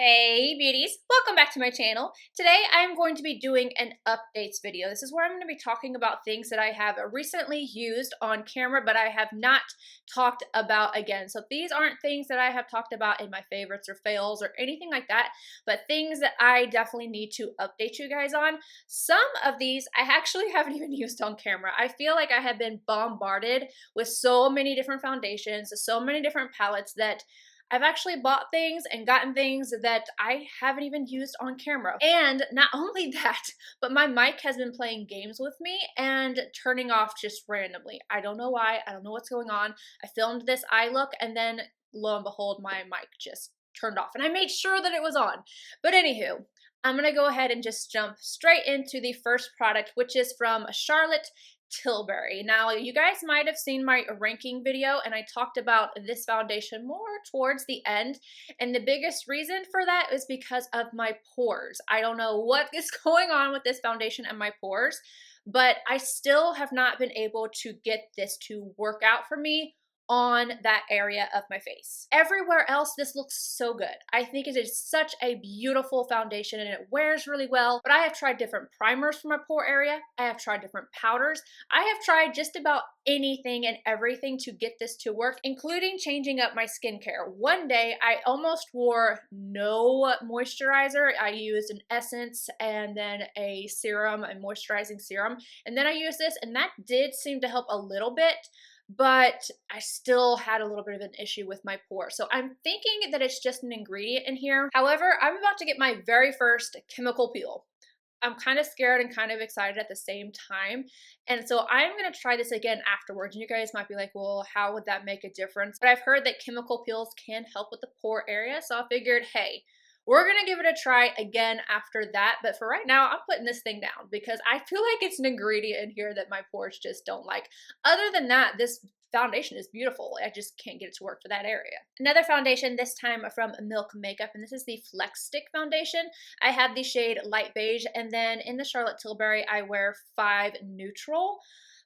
Hey beauties, welcome back to my channel. Today I'm going to be doing an updates video. This is where I'm going to be talking about things that I have recently used on camera but I have not talked about again. So these aren't things that I have talked about in my favorites or fails or anything like that, but things that I definitely need to update you guys on. Some of these I actually haven't even used on camera. I feel like I have been bombarded with so many different foundations, so many different palettes that I've actually bought things and gotten things that I haven't even used on camera. And not only that, but my mic has been playing games with me and turning off just randomly. I don't know why. I don't know what's going on. I filmed this eye look and then lo and behold, my mic just turned off. And I made sure that it was on. But anywho, I'm going to go ahead and just jump straight into the first product, which is from Charlotte Tilbury. Now, you guys might have seen my ranking video and I talked about this foundation more towards the end, and the biggest reason for that is because of my pores. I don't know what is going on with this foundation and my pores, but I still have not been able to get this to work out for me on that area of my face. Everywhere else, this looks so good. I think it is such a beautiful foundation and it wears really well, but I have tried different primers for my pore area. I have tried different powders. I have tried just about anything and everything to get this to work, including changing up my skincare. One day, I almost wore no moisturizer. I used an essence and then a serum, a moisturizing serum, and then I used this, and that did seem to help a little bit, but I still had a little bit of an issue with my pores. So I'm thinking that it's just an ingredient in here. However, I'm about to get my very first chemical peel. I'm kind of scared and kind of excited at the same time. And so I'm going to try this again afterwards. And you guys might be like, well, how would that make a difference? But I've heard that chemical peels can help with the pore area. So I figured, hey, we're going to give it a try again after that, but for right now, I'm putting this thing down because I feel like it's an ingredient in here that my pores just don't like. Other than that, this foundation is beautiful. I just can't get it to work for that area. Another foundation, this time from Milk Makeup, and this is the Flex Stick foundation. I have the shade Light Beige, and then in the Charlotte Tilbury, I wear 5 Neutral.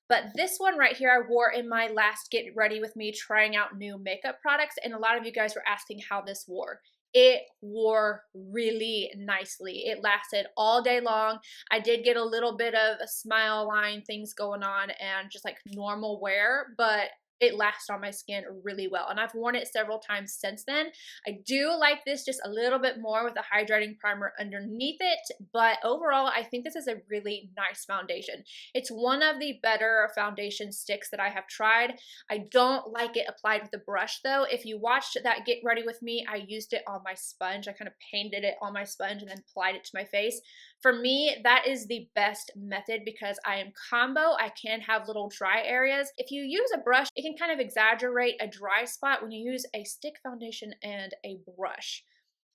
But this one right here, I wore in my last Get Ready With Me trying out new makeup products, and a lot of you guys were asking how this wore. It wore really nicely. It lasted all day long. I did get a little bit of a smile line things going on and just like normal wear, but it lasts on my skin really well, and I've worn it several times since then. I do like this just a little bit more with a hydrating primer underneath it, but overall I think this is a really nice foundation. It's one of the better foundation sticks that I have tried. I don't like it applied with a brush though. If you watched that Get Ready With Me, I used it on my sponge. I kind of painted it on my sponge and then applied it to my face. For me, that is the best method because I am combo. I can have little dry areas. If you use a brush, it can kind of exaggerate a dry spot when you use a stick foundation and a brush.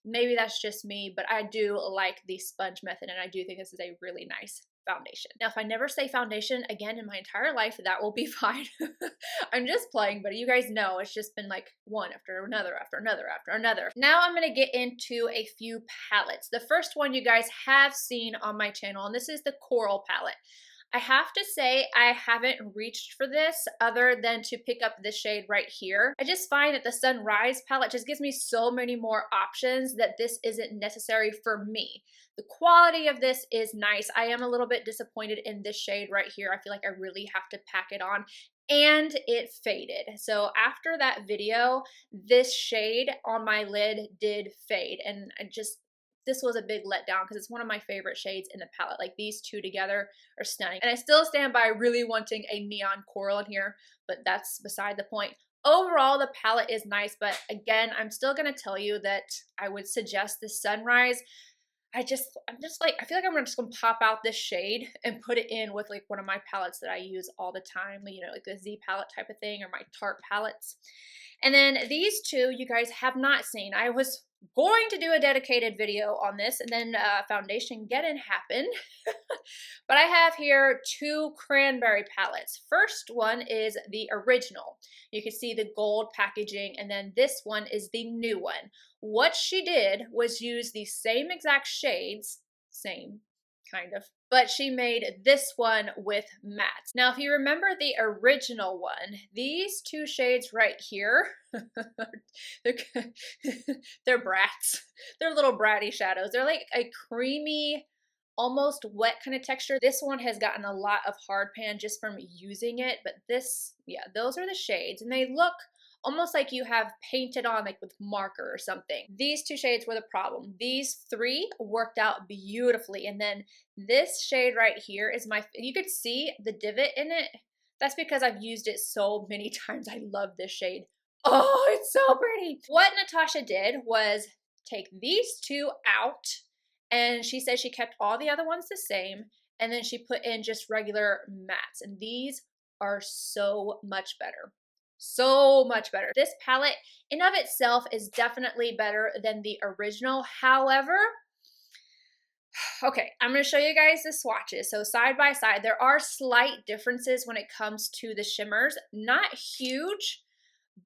Maybe that's just me, but I do like the sponge method and I do think this is a really nice foundation. Now, if I never say foundation again in my entire life, that will be fine. I'm just playing, but you guys know it's just been like one after another, after another, after another. Now I'm going to get into a few palettes. The first one you guys have seen on my channel, and this is the Coral palette. I have to say I haven't reached for this other than to pick up this shade right here. I just find that the Sunrise palette just gives me so many more options that this isn't necessary for me. The quality of this is nice. I am a little bit disappointed in this shade right here. I feel like I really have to pack it on. And it faded. So after that video, this shade on my lid did fade, and this was a big letdown because it's one of my favorite shades in the palette. Like these two together are stunning. And I still stand by really wanting a neon coral in here, but that's beside the point. Overall, the palette is nice, but again, I'm still gonna tell you that I would suggest the Sunrise. I feel like I'm just gonna pop out this shade and put it in with like one of my palettes that I use all the time, you know, like the Z palette type of thing or my Tarte palettes. And then these two you guys have not seen. I was going to do a dedicated video on this, and then foundation get-in happened. But I have here 2 Cranberry palettes. First one is the original. You can see the gold packaging, and then this one is the new one. What she did was use the same exact shades, same kind of, but she made this one with mattes. Now, if you remember the original one, these two shades right here, they're brats. They're little bratty shadows. They're like a creamy, almost wet kind of texture. This one has gotten a lot of hard pan just from using it, but this, yeah, those are the shades, and they look almost like you have painted on like with marker or something. These two shades were the problem. These three worked out beautifully, and then this shade right here is my, you could see the divot in it. That's because I've used it so many times. I love this shade. Oh, it's so pretty. What Natasha did was take these two out, and she said she kept all the other ones the same, and then she put in just regular mattes, and these are so much better. So much better. This palette in of itself is definitely better than the original. However, okay, I'm going to show you guys the swatches. So side by side, there are slight differences when it comes to the shimmers. Not huge,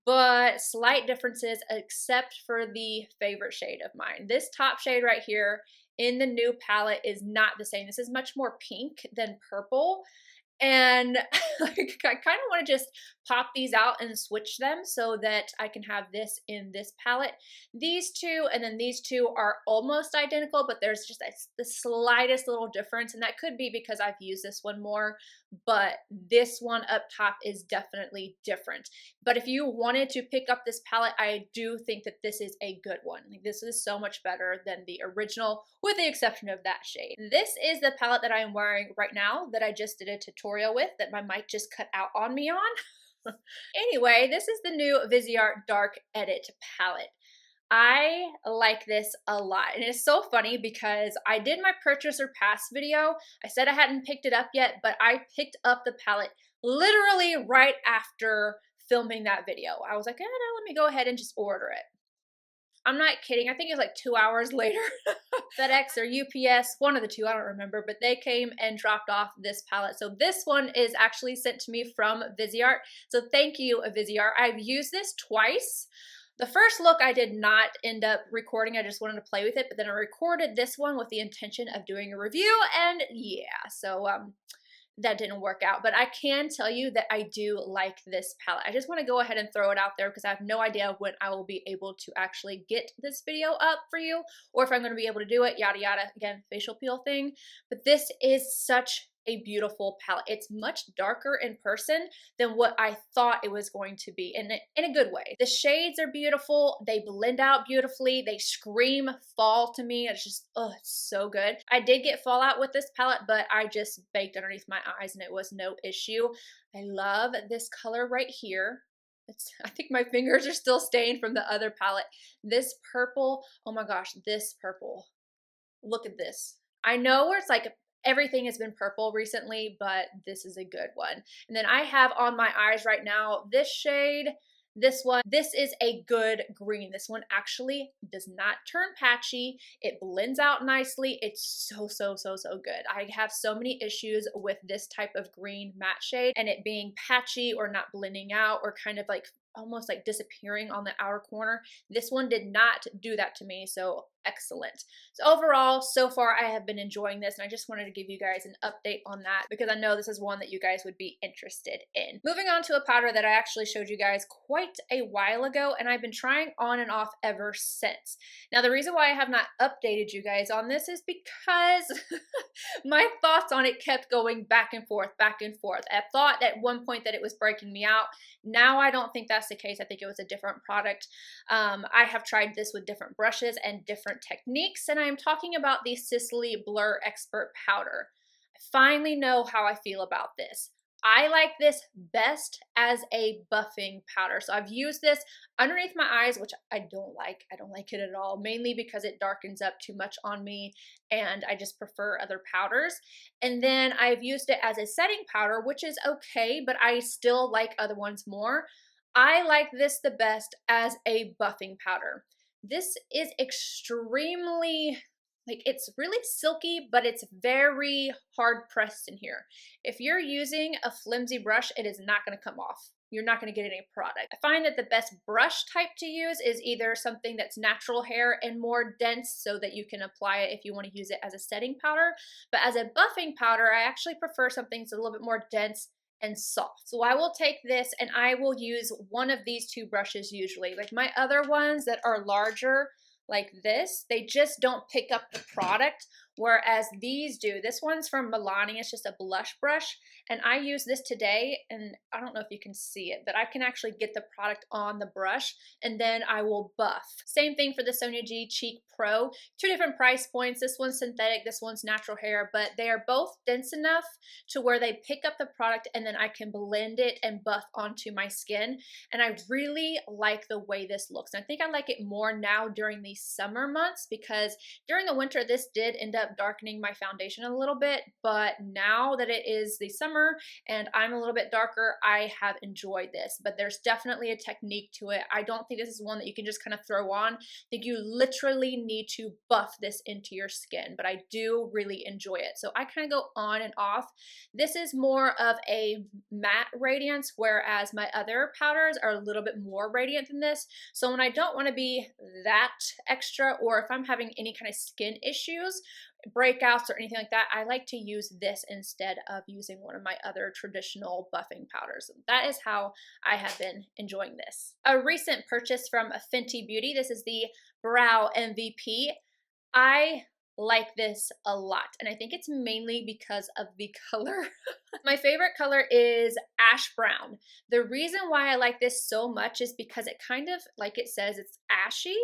but slight differences except for the favorite shade of mine. This top shade right here in the new palette is not the same. This is much more pink than purple. And like, I kind of want to just pop these out and switch them so that I can have this in this palette. These two and then these two are almost identical, but there's just the slightest little difference, and that could be because I've used this one more, but this one up top is definitely different. But if you wanted to pick up this palette, I do think that this is a good one. Like, this is so much better than the original, with the exception of that shade. This is the palette that I am wearing right now that I just did a tutorial with that my mic just cut out on me on. Anyway, this is the new Viseart Dark Edit palette. I like this a lot, and it's so funny because I did my purchase or pass video. I said I hadn't picked it up yet, but I picked up the palette literally right after filming that video. I was like, no, let me go ahead and just order it. I'm not kidding. I think it was like 2 hours later. FedEx or UPS, one of the two, I don't remember, but they came and dropped off this palette. So this one is actually sent to me from Viseart. So thank you, Viseart. I've used this twice. The first look I did not end up recording. I just wanted to play with it, but then I recorded this one with the intention of doing a review, and yeah, so that didn't work out. But I can tell you that I do like this palette. I just want to go ahead and throw it out there because I have no idea when I will be able to actually get this video up for you, or if I'm going to be able to do it, yada yada. Again, facial peel thing. But this is such a beautiful palette. It's much darker in person than what I thought it was going to be, in a good way. The shades are beautiful. They blend out beautifully. They scream fall to me. It's just, oh, it's so good. I did get fallout with this palette, but I just baked underneath my eyes and it was no issue. I love this color right here. I think my fingers are still stained from the other palette. This purple, oh my gosh, this purple. Look at this. I know where it's like everything has been purple recently, but this is a good one. And then I have on my eyes right now this shade, this one. This is a good green. This one actually does not turn patchy. It blends out nicely. It's so good. I have so many issues with this type of green matte shade and it being patchy or not blending out or kind of like almost like disappearing on the outer corner. This one did not do that to me, so excellent. So overall, so far I have been enjoying this, and I just wanted to give you guys an update on that because I know this is one that you guys would be interested in. Moving on to a powder that I actually showed you guys quite a while ago, and I've been trying on and off ever since. Now, the reason why I have not updated you guys on this is because my thoughts on it kept going back and forth, back and forth. I thought at one point that it was breaking me out. Now I don't think that's the case. I think it was a different product. I have tried this with different brushes and different techniques, and I am talking about the SISLEY Blur Expert Powder. I finally know how I feel about this. I like this best as a buffing powder. So I've used this underneath my eyes, which I don't like. I don't like it at all, mainly because it darkens up too much on me and I just prefer other powders. And then I've used it as a setting powder, which is okay, but I still like other ones more. I like this the best as a buffing powder. This is extremely, like, it's really silky, but it's very hard pressed in here. If you're using a flimsy brush, it is not going to come off. you're not going to get any product. I find that the best brush type to use is either something that's natural hair and more dense so that you can apply it if you want to use it as a setting powder. But as a buffing powder, I actually prefer something that's a little bit more dense and soft. So I will take this and I will use one of these two brushes usually. Like my other ones that are larger, like this, they just don't pick up the product, whereas these do. This one's from Milani. It's just a blush brush, and I use this today, and I don't know if you can see it, but I can actually get the product on the brush, and then I will buff. Same thing for the Sonia G Cheek Pro. Two different price points. This one's synthetic, this one's natural hair, but they are both dense enough to where they pick up the product, and then I can blend it and buff onto my skin, and I really like the way this looks. And I think I like it more now during the summer months, because during the winter this did end up darkening my foundation a little bit, but now that it is the summer and I'm a little bit darker, I have enjoyed this. But there's definitely a technique to it. I don't think this is one that you can just kind of throw on. I think you literally need to buff this into your skin, but I do really enjoy it. So I kind of go on and off. This is more of a matte radiance, whereas my other powders are a little bit more radiant than this. So when I don't want to be that extra, or if I'm having any kind of skin issues, breakouts or anything like that, I like to use this instead of using one of my other traditional buffing powders. That is how I have been enjoying this. A recent purchase from a Fenty Beauty. This is the Brow MVP. I like this a lot, and I think it's mainly because of the color. My favorite color is ash brown. The reason why I like this so much is because it kind of, like it says, it's ashy,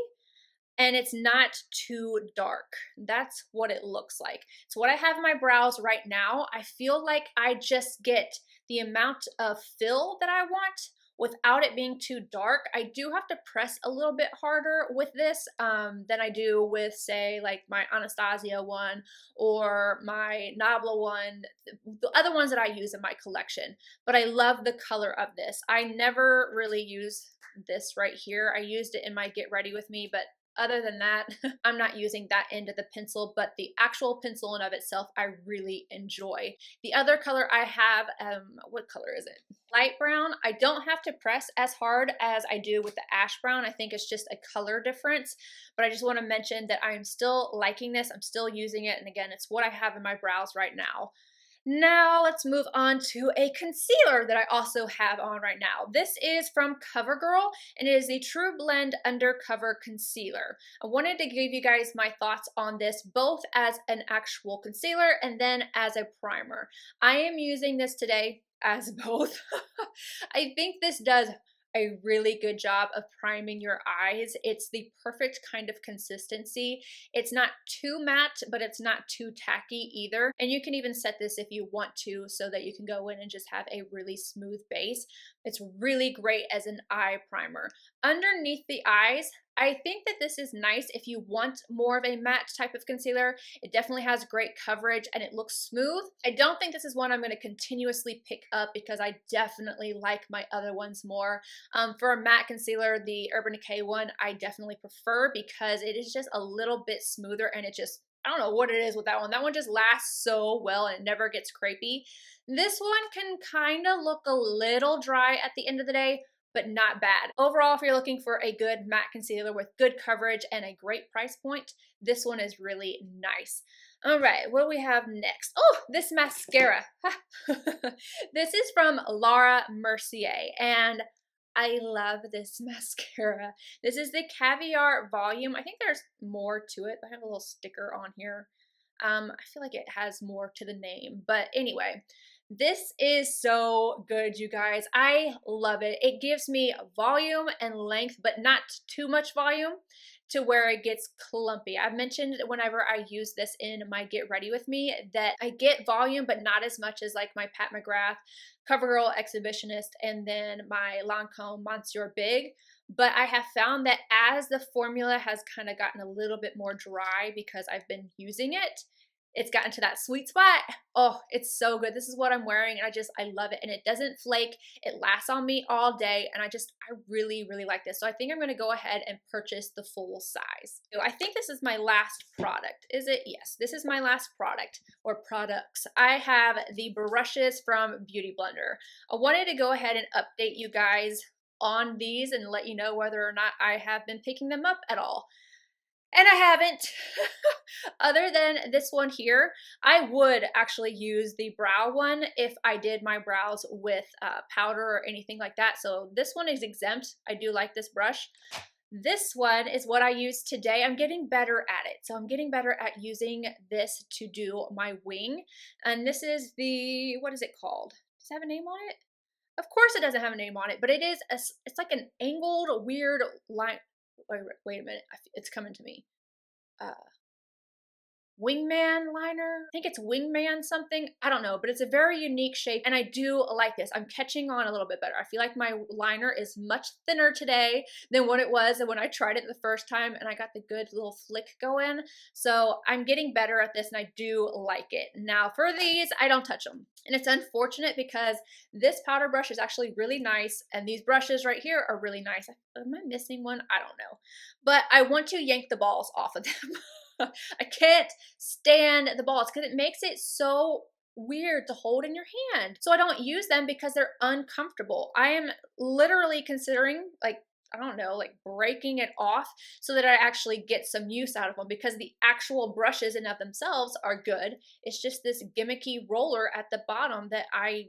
and it's not too dark. That's what it looks like. It's what I have in my brows right now. I feel like I just get the amount of fill that I want without it being too dark. I do have to press a little bit harder with this than I do with, say, like my Anastasia one or my Nabla one, the other ones that I use in my collection. But I love the color of this. I never really use this right here. I used it in my Get Ready With Me, but other than that, I'm not using that end of the pencil, but the actual pencil in of itself, I really enjoy. The other color I have, what color is it? Light brown. I don't have to press as hard as I do with the ash brown. I think it's just a color difference, but I just want to mention that I'm still liking this. I'm still using it, and again, it's what I have in my brows right now. Now let's move on to a concealer that I also have on right now. This is from CoverGirl, and it is the TRUBLEND Undercover Concealer. I wanted to give you guys my thoughts on this both as an actual concealer and then as a primer. I am using this today as both. I think this does a really good job of priming your eyes. It's the perfect kind of consistency. It's not too matte, but it's not too tacky either. And you can even set this if you want to, so that you can go in and just have a really smooth base. It's really great as an eye primer. Underneath the eyes, I think that this is nice if you want more of a matte type of concealer. It definitely has great coverage and it looks smooth. I don't think this is one I'm going to continuously pick up because I definitely like my other ones more. For a matte concealer, the Urban Decay one, I definitely prefer because it is just a little bit smoother, and it just, I don't know what it is with that one. That one just lasts so well and it never gets crepey. This one can kind of look a little dry at the end of the day, but not bad. Overall, if you're looking for a good matte concealer with good coverage and a great price point, this one is really nice. All right, what do we have next? Oh, this mascara. This is from Laura Mercier, and I love this mascara. This is the Caviar Volume. I think there's more to it. I have a little sticker on here. I feel like it has more to the name, but anyway, this is so good, you guys. I love it. It gives me volume and length, but not too much volume to where it gets clumpy. I've mentioned whenever I use this in my Get Ready With Me that I get volume, but not as much as like my Pat McGrath CoverGirl Exhibitionist and then my Lancome Monsieur Big. But I have found that as the formula has kind of gotten a little bit more dry because I've been using it, it's gotten to that sweet spot. Oh, it's so good. This is what I'm wearing, and I love it. And it doesn't flake. It lasts on me all day, and I really, really like this. So I think I'm going to go ahead and purchase the full size. So I think this is my last product. Is it? Yes, this is my last product or products. I have the brushes from Beauty Blender. I wanted to go ahead and update you guys on these and let you know whether or not I have been picking them up at all. And I haven't. Other than this one here, I would actually use the brow one if I did my brows with powder or anything like that. So this one is exempt. I do like this brush. This one is what I use today. I'm getting better at it. So I'm getting better at using this to do my wing. And this is the, what is it called? Does it have a name on it? Of course it doesn't have a name on it, but it is, it's like an angled, weird line. Wait a minute, it's coming to me. Wingman liner. I think it's Wingman something. I don't know, but it's a very unique shape, and I do like this. I'm catching on a little bit better. I feel like my liner is much thinner today than what it was when I tried it the first time, and I got the good little flick going. So I'm getting better at this, and I do like it. Now for these, I don't touch them. And it's unfortunate because this powder brush is actually really nice, and these brushes right here are really nice. Am I missing one? I don't know. But I want to yank the balls off of them. I can't stand the balls because it makes it so weird to hold in your hand. So I don't use them because they're uncomfortable. I am literally considering, like, I don't know, like breaking it off so that I actually get some use out of them, because the actual brushes in of themselves are good. It's just this gimmicky roller at the bottom that I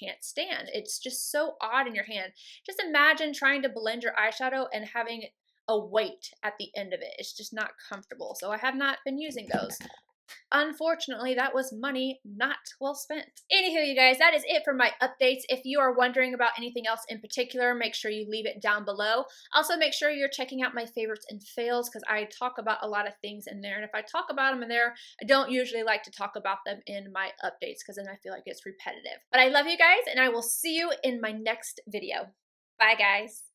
can't stand. It's just so odd in your hand. Just imagine trying to blend your eyeshadow and having a weight at the end of it. It's just not comfortable. So I have not been using those. Unfortunately, that was money not well spent. Anywho, you guys, that is it for my updates. If you are wondering about anything else in particular, make sure you leave it down below. Also, make sure you're checking out my favorites and fails, because I talk about a lot of things in there. And if I talk about them in there, I don't usually like to talk about them in my updates, because then I feel like it's repetitive. But I love you guys, and I will see you in my next video. Bye, guys.